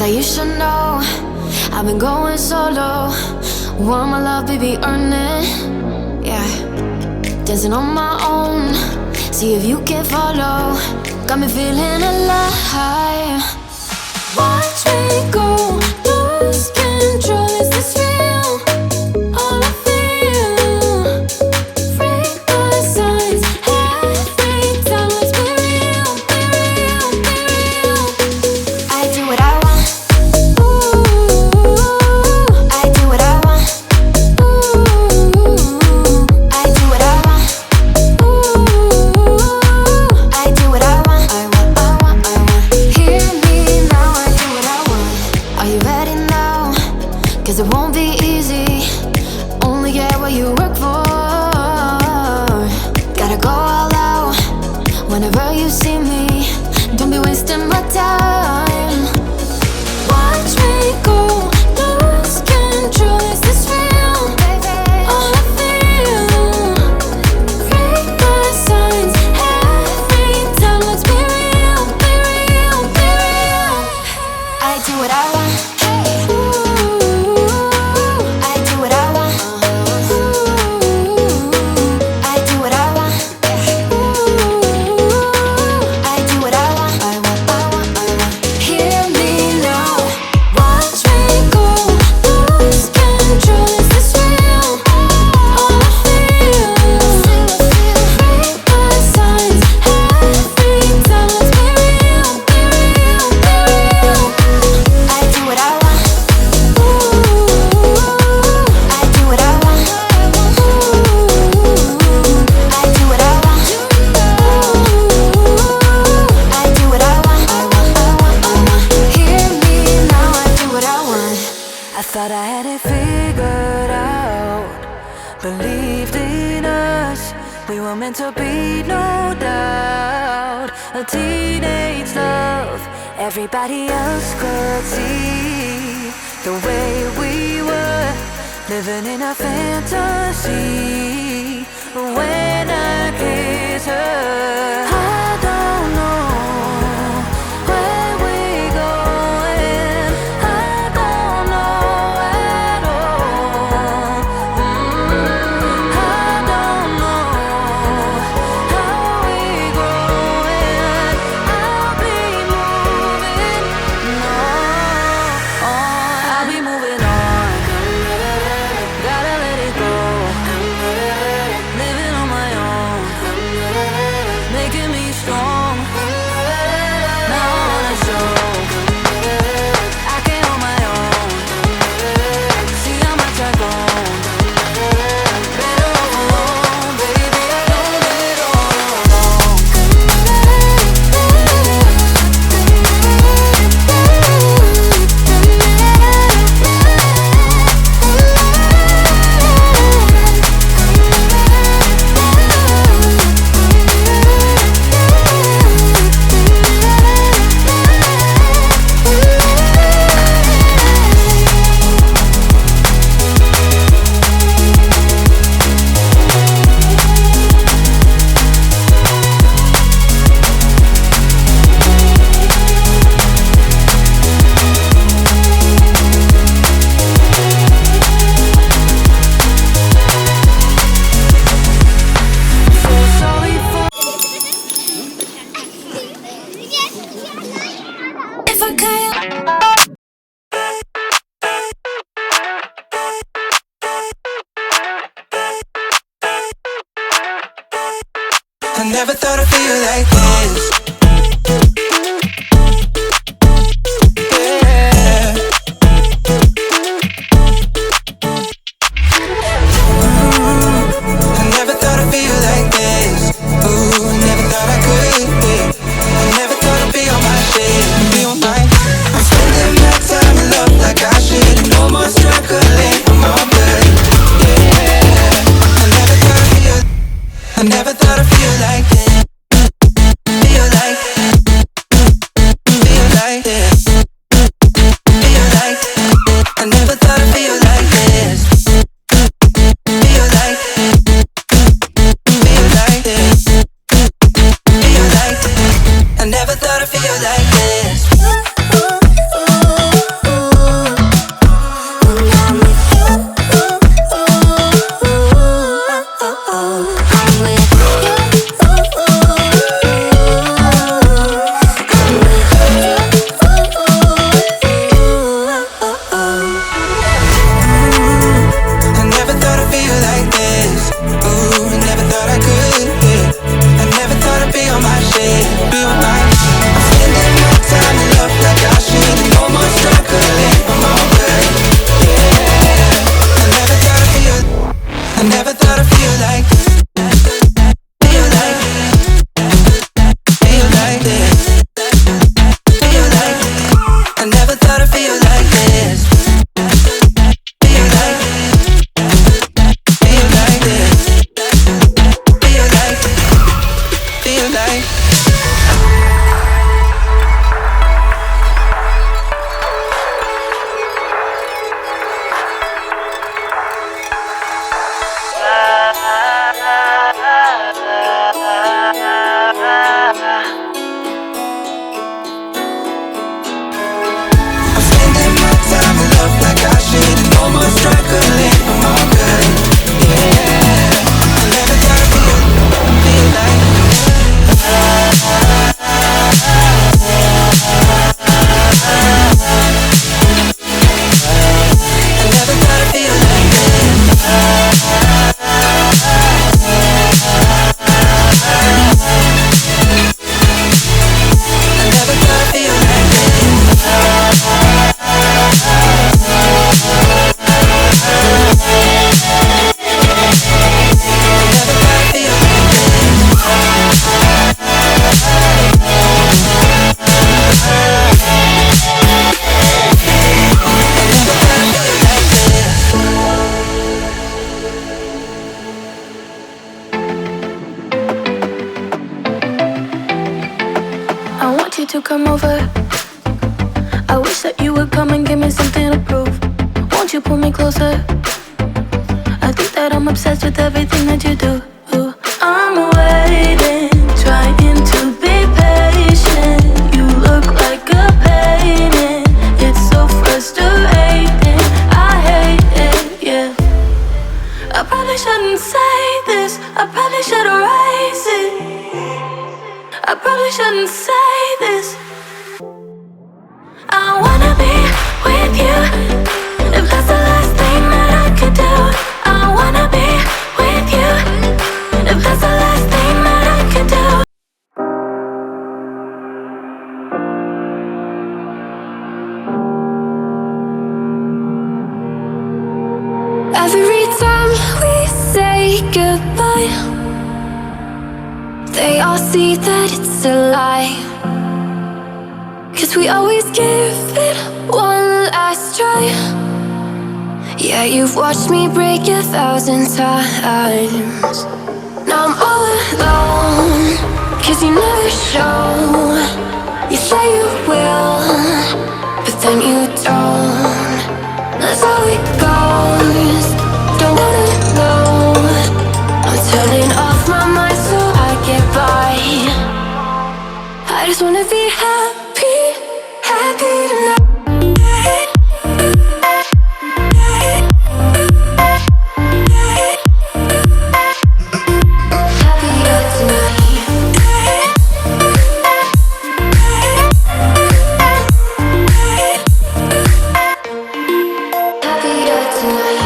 that you should know. I've been going solo. Want my love, baby, earn it. Yeah, dancing on my own. See if you can follow. Got me feeling alive. Watch me go, lose control. Is this real? All I feel. Freak the signs. Every time, let's be real, be real, be real. I do what I want. Ooh, I do what I want. Ooh, I do what I want. Ooh, I do what I want. I want, I want, I want. Hear me now, I do what I want. Are you ready now? 'Cause it won't be easy. Only get what you work for. Gotta go all out whenever you see me. Don't be wasting my time. Watch me go, lose control. Is this real? All I feel. Freak the signs. Every time, let's be real, be real, be real. I do what I want. Ooh, I do what I want. Ooh, I do what I want. Ooh, I do what I want. I want, I want, I want. Hear me now. Watch me go, lose control. Is this real? All I feel. Freak the signs. Every time, let's be real, be real, be real. I do what I want. Ooh, I do what I want. Ooh, I do what I want. Ooh, I do what I want. I want, I want, I want. Hear me now, I do what I want. I thought I had it figured out. Believed in us, we were meant to be, no doubt. A teenage love, everybody else could see the way we were, living in a fantasy. When I kiss her, I don't know where we going. I don't know at all. I don't know how we growing. I'll be moving on. I'll be moving on. Gotta let it go. Living on my own, making me strong. Now I wanna show I can hold my own. See how much I've grown. Better off alone, baby. I don't live it all alone. So sorry for If I can't. I never thought I'd feel like this. Yeah. I never thought I'd feel like this. Ooh, never thought I could be. I never thought I'd be on my shit, be on my. I'm spending my time in love like I should. No more struggling, I'm all good. Yeah. I never thought I'd feel like this. Feel like like, feel like, feel like this. Feel like, I never thought I'd feel like this. Feel like, feel like this. Feel like, feel like. To come over, I wish that you would come and give me something to prove. Won't you pull me closer? I think that I'm obsessed with everything that you do. I'm waiting, trying to be patient. You look like a painting. It's so frustrating. I hate it, yeah. I probably shouldn't say this. I probably should erase it. I probably shouldn't say this. I wanna be with you. If that's the last thing that I could do, I wanna be with you. If that's the last thing that I could do. Every time we say goodbye, they all see that it's a lie. 'Cause we always give it one last try. Yeah, you've watched me break 1,000 times. Now I'm all alone, 'cause you never show. You say you will, but then you don't. That's how it goes. Don't wanna know. I'm turning off my mind so I get by. I just wanna be happy, happy tonight. Happier tonight. Happier tonight.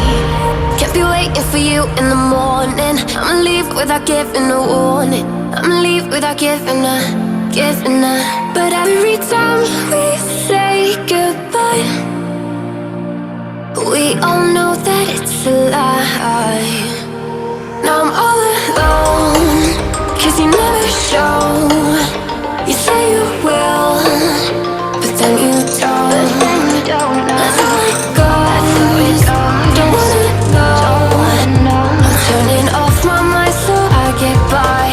Can't be waiting for you in the morning. I'ma leave without giving a warning. I'ma leave without giving a. But every time we say goodbye, we all know that it's a lie. Now I'm all alone, 'cause you never show. You say you will, but then you don't. That's how it goes. Don't wanna know. I'm turning off my mind so I get by.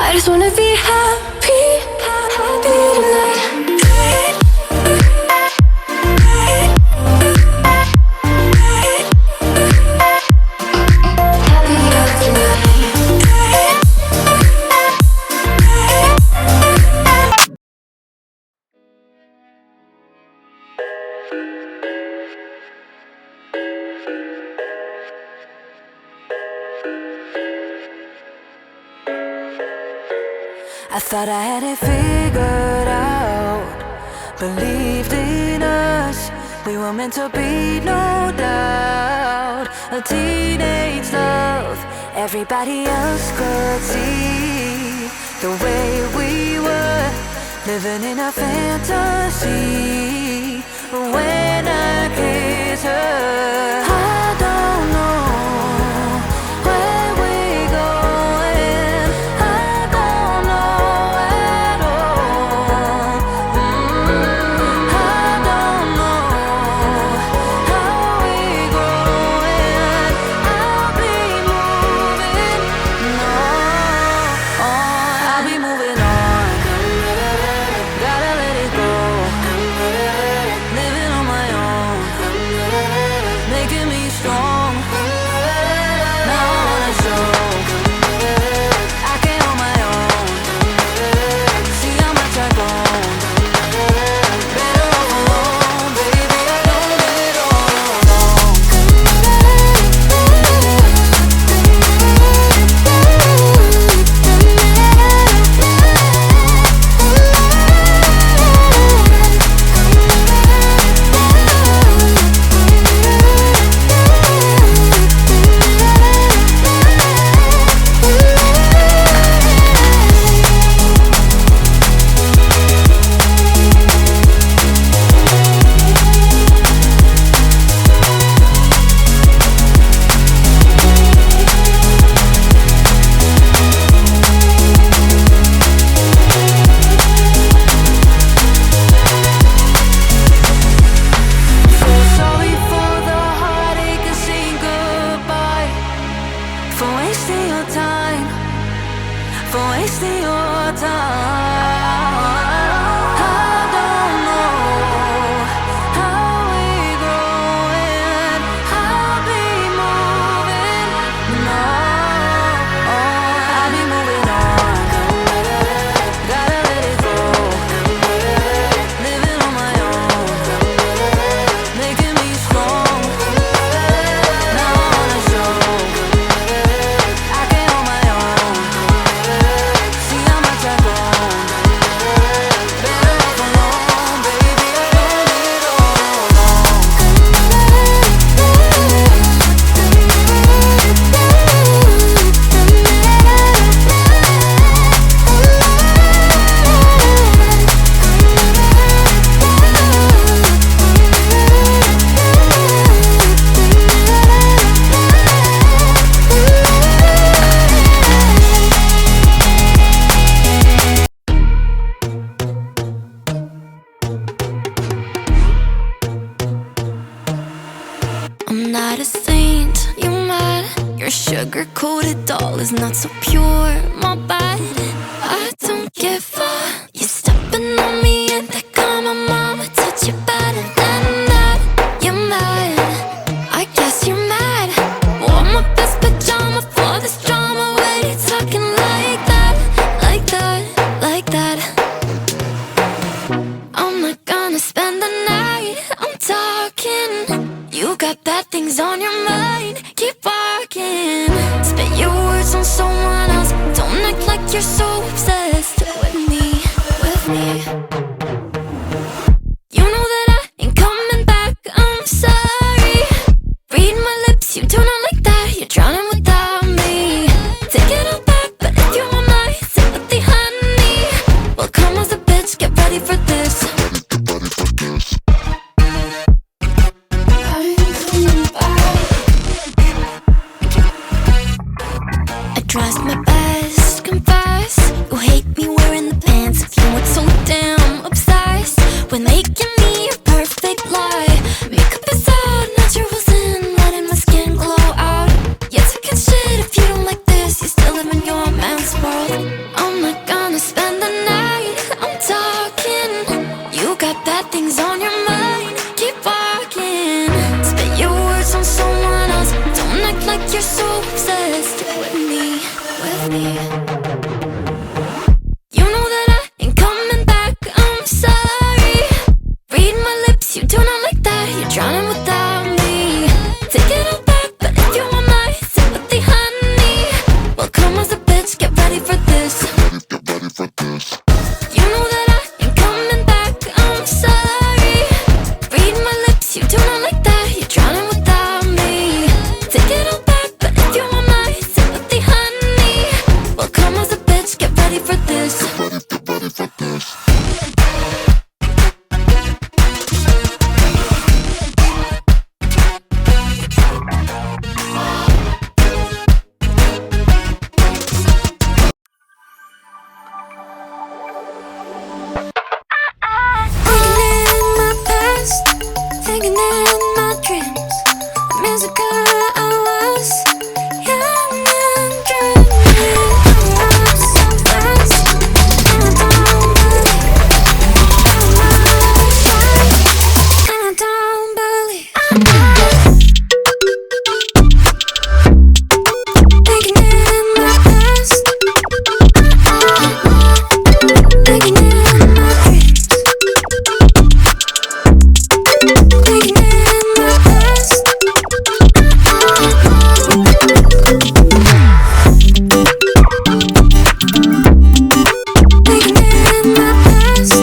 I just wanna be happy, happy tonight. Happier tonight. I thought I had it figured out. Believed in us, we were meant to be, no doubt. A teenage love, everybody else could see the way we were, living in a fantasy. When I kiss her, I don't know for wasting your time. I don't know how we growing. I'll be moving, no, I'll be moving on. Gotta let it go. Living on my own, making me strong. Now I wanna show I can hold my own. See how much I've grown. Better off alone, baby. I don't need all alone. I'm not a saint, you mad? Your sugar-coated doll is not so pure, my bad. I don't give a. You stepping on me and they call my mama, touch you better than that. You're mad, I guess you're mad. Wore my best pajama for this drama. Why you talking like that, like that, like that? I'm not gonna spend the night, I'm talking. You got bad things on your mind, keep walking. Spit your words on someone else. Don't act like you're so obsessed with me, with me. You know that I ain't coming back, I'm sorry. Read my lips, you do not like that. You're drowning without me. Take it all back, but if you want my sympathy, honey, well, come as a bitch, get ready for this. I trust my best, confess. You hate me wearing the pants. If you weren't so damn obsessed with making me a perfect lie. Makeup is out, naturals in, letting my skin glow out. Yeah, taking shit if you don't like this. You still live in your man's world. I'm not gonna spend the night, I'm talking. You got bad things on your mind, keep walking. Spit your words on someone else. Don't act like you're so obsessed with me, with me. You know that I ain't coming back, I'm sorry. Read my lips, you do not like that. You're drowning without me. Take it all back, but if you want my sympathy, honey, well, come as a bitch, get ready for this. You know that I ain't coming back, I'm sorry. Read my lips, you do not like that. You're drowning without me. Take it all back, but if you want my sympathy, honey, well, come as a bitch, get ready for this. Thinking in my past, thinking in my dreams. The music I was young and dreaming. I was so fast, and I don't believe. And I don't believe. Thinking in my past, thinking in my dreams. Thinking in my past. Thinking in my past. Thinking in my dreams. Thinking in my past.